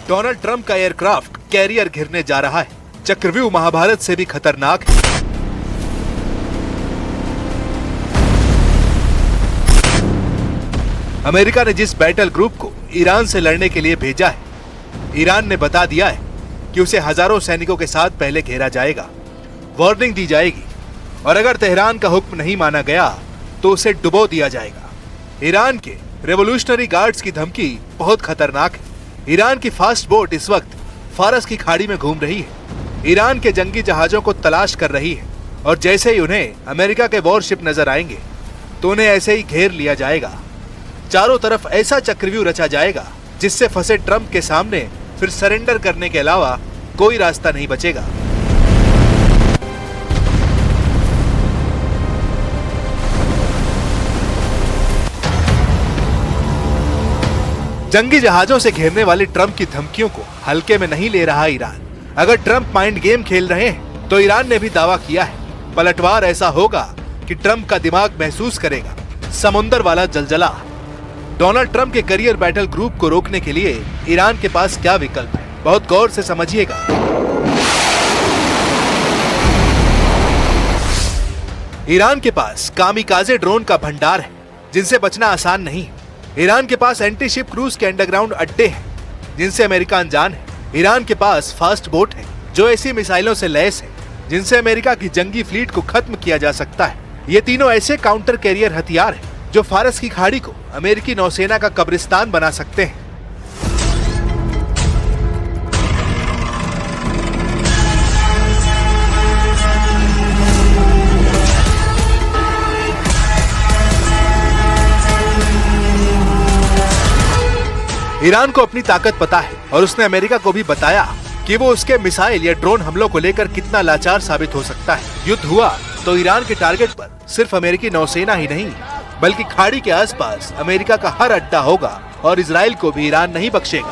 Donald Trump का aircraft carrier घिरने जा रहा है। चक्रव्यूह महाभारत से भी खतरनाक है। अमेरिका ने जिस बैटल ग्रुप को ईरान से लड़ने के लिए भेजा है, ईरान ने बता दिया है कि उसे हजारों सैनिकों के साथ पहले घेरा जाएगा, वार्निंग दी जाएगी और अगर तेहरान का हुक्म नहीं माना गया तो उसे डुबो दिया जाएगा। ईरान के रेवोल्यूशनरी गार्ड्स की धमकी बहुत खतरनाक है। ईरान की फास्ट बोट इस वक्त फारस की खाड़ी में घूम रही है, ईरान के जंगी जहाजों को तलाश कर रही है और जैसे ही उन्हें अमेरिका के वॉरशिप नजर आएंगे तो उन्हें ऐसे ही घेर लिया जाएगा। चारों तरफ ऐसा चक्रव्यूह रचा जाएगा जिससे फंसे ट्रंप के सामने फिर सरेंडर करने के अलावा कोई रास्ता नहीं बचेगा। जंगी जहाजों से घेरने वाली ट्रंप की धमकियों को हल्के में नहीं ले रहा ईरान। अगर ट्रंप माइंड गेम खेल रहे हैं तो ईरान ने भी दावा किया है पलटवार ऐसा होगा कि ट्रंप का दिमाग महसूस करेगा समुंदर वाला जलजला। डोनाल्ड ट्रंप के करियर बैटल ग्रुप को रोकने के लिए ईरान के पास क्या विकल्प है, बहुत गौर से समझिएगा। ईरान के पास कामिकाजे ड्रोन का भंडार है जिनसे बचना आसान नहीं है। ईरान के पास एंटी शिप क्रूज के अंडरग्राउंड अड्डे हैं जिनसे अमेरिका अनजान है। ईरान के पास फास्ट बोट है जो ऐसी मिसाइलों से लैस है जिनसे अमेरिका की जंगी फ्लीट को खत्म किया जा सकता है। ये तीनों ऐसे काउंटर कैरियर हथियार हैं जो फारस की खाड़ी को अमेरिकी नौसेना का कब्रिस्तान बना सकते हैं। ईरान को अपनी ताकत पता है और उसने अमेरिका को भी बताया कि वो उसके मिसाइल या ड्रोन हमलों को लेकर कितना लाचार साबित हो सकता है। युद्ध हुआ तो ईरान के टारगेट पर सिर्फ अमेरिकी नौसेना ही नहीं बल्कि खाड़ी के आसपास अमेरिका का हर अड्डा होगा और इजराइल को भी ईरान नहीं बख्शेगा।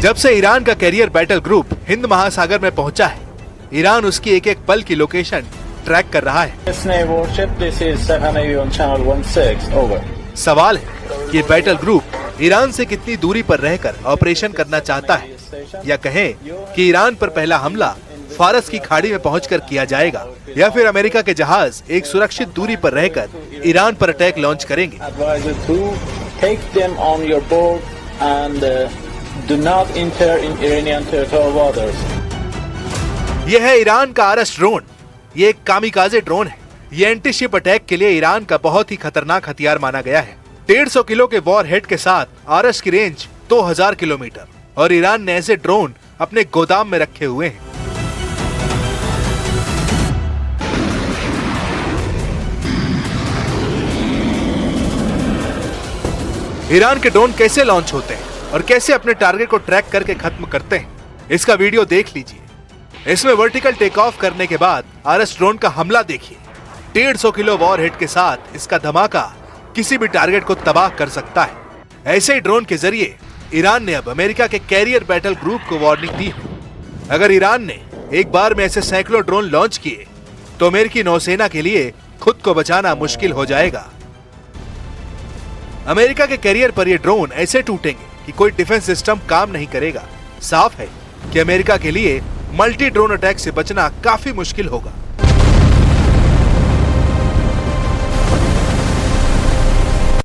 जब से ईरान का कैरियर बैटल ग्रुप हिंद महासागर में पहुंचा है, ईरान उसकी एक एक पल की लोकेशन ट्रैक कर रहा है। सवाल है कि बैटल ग्रुप ईरान से कितनी दूरी पर रहकर ऑपरेशन करना चाहता है, या कहें कि ईरान पर पहला हमला फारस की खाड़ी में पहुंचकर किया जाएगा, या फिर अमेरिका के जहाज एक सुरक्षित दूरी पर रहकर ईरान पर अटैक लॉन्च करेंगे। Do not enter in Iranian territorial waters. यह है ईरान का आरस ड्रोन। ये एक कामिकाजे ड्रोन है। ये एंटी शिप अटैक के लिए ईरान का बहुत ही खतरनाक हथियार माना गया है। 150 किलो के वॉर हेड के साथ आरस की रेंज 2000 किलोमीटर और ईरान ने ऐसे ड्रोन अपने गोदाम में रखे हुए हैं। ईरान के ड्रोन कैसे लॉन्च होते हैं और कैसे अपने टारगेट को ट्रैक करके खत्म करते हैं, इसका वीडियो देख लीजिए। इसमें वर्टिकल टेक ऑफ करने के बाद आरएस ड्रोन का हमला देखिए। 150 किलो वॉर हेड के साथ इसका धमाका किसी भी टारगेट को तबाह कर सकता है। ऐसे ही ड्रोन के जरिए ईरान ने अब अमेरिका के कैरियर बैटल ग्रुप को वार्निंग दी है। अगर ईरान ने एक बार में ऐसे सैकड़ों ड्रोन लॉन्च किए तो अमेरिकी नौसेना के लिए खुद को बचाना मुश्किल हो जाएगा। अमेरिका के कैरियर पर ये ड्रोन ऐसे टूटेंगे कि कोई डिफेंस सिस्टम काम नहीं करेगा। साफ है कि अमेरिका के लिए मल्टी ड्रोन अटैक से बचना काफी मुश्किल होगा।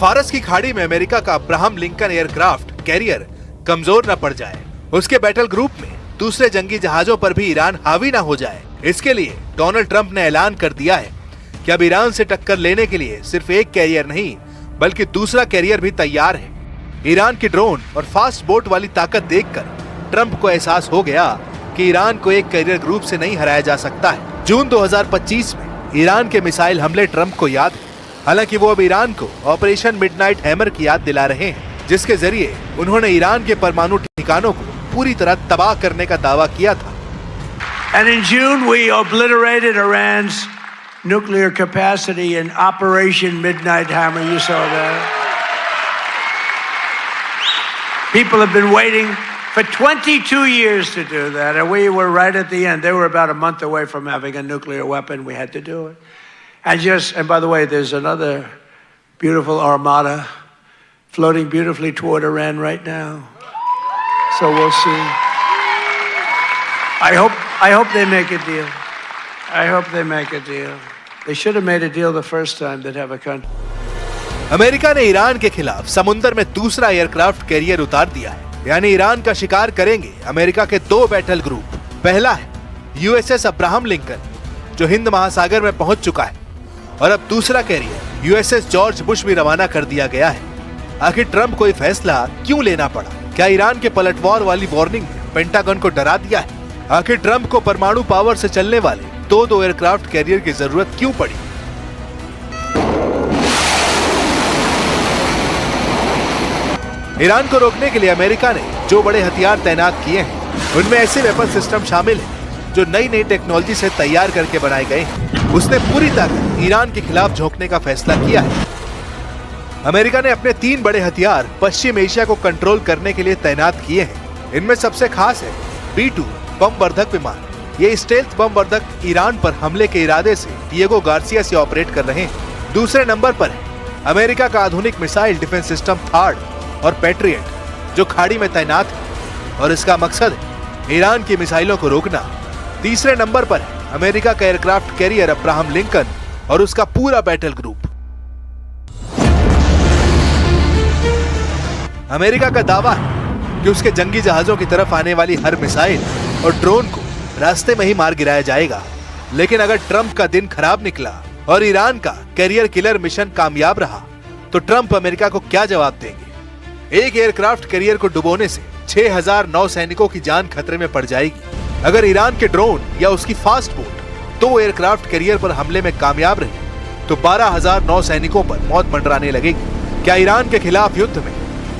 फारस की खाड़ी में अमेरिका का अब्राहम लिंकन एयरक्राफ्ट कैरियर कमजोर न पड़ जाए, उसके बैटल ग्रुप में दूसरे जंगी जहाजों पर भी ईरान हावी न हो जाए। इसके लिए डोनाल्ड ट्रंप ने ऐलान कर दिया है कि अब ईरान से टक्कर लेने के लिए सिर्फ एक कैरियर नहीं बल्कि दूसरा कैरियर भी तैयार है। ईरान की ड्रोन और फास्ट बोट वाली ताकत देखकर ट्रंप को एहसास हो गया कि ईरान को एक कैरियर ग्रुप से नहीं हराया जा सकता है। जून 2025 में ईरान के मिसाइल हमले ट्रंप को याद है। हालांकि वो अब ईरान को ऑपरेशन मिडनाइट हैमर की याद दिला रहे हैं, जिसके जरिए उन्होंने ईरान के परमाणु ठिकानों को पूरी तरह तबाह करने का दावा किया था। And in June we obliterated Iran's nuclear capacity in Operation Midnight Hammer. You saw that. People have been waiting for 22 years to do that, and we were right at the end. They were about a month away from having a nuclear weapon. We had to do it. And by the way, there's another beautiful armada floating beautifully toward Iran right now. So we'll see. I hope they make a deal. I hope they make a deal. They should have made a deal the first time they'd have a country. America ने Iran के खिलाफ समुद्र में दूसरा aircraft carrier उतार दिया है, यानी ईरान का शिकार करेंगे अमेरिका के 2 बैटल ग्रुप। पहला है यूएसएस अब्राहम लिंकन, जो हिंद महासागर में पहुंच चुका है, और अब दूसरा कैरियर यूएसएस जॉर्ज बुश भी रवाना कर दिया गया है। आखिर ट्रंप को ये फैसला क्यों लेना पड़ा? क्या ईरान के पलटवार वाली वार्निंग ने पेंटागन को डरा दिया है? आखिर ट्रंप को परमाणु पावर से चलने वाले 2 एयरक्राफ्ट कैरियर की जरूरत क्यों पड़ी? ईरान को रोकने के लिए अमेरिका ने जो बड़े हथियार तैनात किए हैं, उनमें ऐसे वेपन सिस्टम शामिल हैं जो नई नई टेक्नोलॉजी से तैयार करके बनाए गए हैं। उसने पूरी ताकत ईरान के खिलाफ झोंकने का फैसला किया है। अमेरिका ने अपने 3 बड़े हथियार पश्चिम एशिया को कंट्रोल करने के लिए तैनात किए हैं। इनमें सबसे खास है B-2 बम वर्धक विमान। ये स्टेल्थ बम वर्धक ईरान पर हमले के इरादे से डिएगो गार्सिया से ऑपरेट कर रहे हैं। दूसरे नंबर पर है अमेरिका का आधुनिक मिसाइल डिफेंस सिस्टम थार्ड और पैट्रियट, जो खाड़ी में तैनात है और इसका मकसद है ईरान की मिसाइलों को रोकना। तीसरे नंबर पर है अमेरिका का एयरक्राफ्ट कैरियर अब्राहम लिंकन और उसका पूरा बैटल ग्रुप। अमेरिका का दावा है कि उसके जंगी जहाजों की तरफ आने वाली हर मिसाइल और ड्रोन को रास्ते में ही मार गिराया जाएगा। लेकिन अगर ट्रंप का दिन खराब निकला और ईरान का कैरियर किलर मिशन कामयाब रहा, तो ट्रंप अमेरिका को क्या जवाब देंगे? एक एयरक्राफ्ट कैरियर को डुबोने से 6000 नौसैनिकों की जान खतरे में पड़ जाएगी। अगर ईरान के ड्रोन या उसकी फास्ट बोट 2 एयरक्राफ्ट कैरियर पर हमले में कामयाब रहे, तो 12000 नौसैनिकों पर मौत मंडराने लगेगी। क्या ईरान के खिलाफ युद्ध में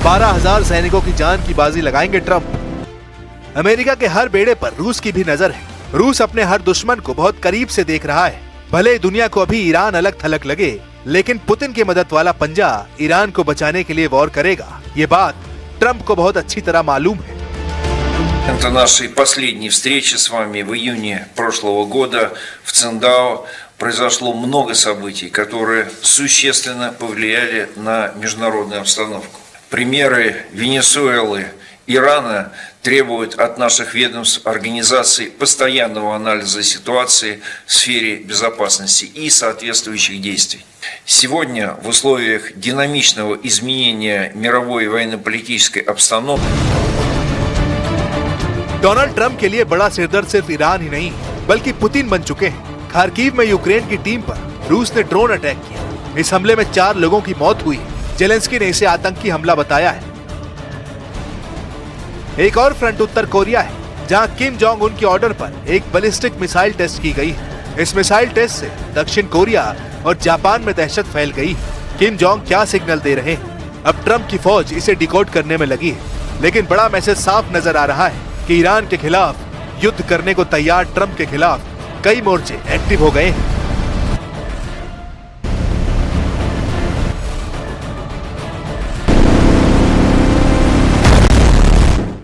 12000 सैनिकों की जान की बाजी लगाएंगे ट्रंप? अमेरिका के हर बेड़े पर रूस की भी नजर है। रूस अपने हर दुश्मन को बहुत करीब से देख रहा है। भले दुनिया को अभी ईरान अलग थलग लगे, लेकिन पुतिन की मदद वाला पंजा ईरान को बचाने के लिए वॉर करेगा। ये बात ट्रंप को बहुत अच्छी तरह मालूम है। Это нашей последней встречи с вами в июне прошлого года в Циндао произошло много событий, которые существенно повлияли на международную обстановку. Примеры Венесуэлы, Ирана требуют от наших ведомств организации постоянного анализа ситуации в сфере безопасности и соответствующих действий. Сегодня в условиях динамичного изменения мировой военно-политической обстановки डोनाल्ड ट्रंप के लिए बड़ा सिरदर्द सिर्फ ईरान ही नहीं बल्कि पुतिन बन चुके हैं। खार्किव में यूक्रेन की टीम पर रूस ने ड्रोन अटैक किया। इस हमले में 4 लोगों की मौत हुई। जेलेंस्की ने इसे आतंकी हमला बताया है। एक और फ्रंट उत्तर कोरिया है, जहां किम जोंग उन के ऑर्डर पर एक बैलिस्टिक मिसाइल टेस्ट की गई है। इस मिसाइल टेस्ट से दक्षिण कोरिया और जापान में दहशत फैल गई। किम जोंग क्या सिग्नल दे रहे हैं? अब ट्रंप की फौज इसे डिकोड करने में लगी है। लेकिन बड़ा मैसेज साफ नजर आ रहा है कि ईरान के खिलाफ युद्ध करने को तैयार ट्रंप के खिलाफ कई मोर्चे एक्टिव हो गए हैं।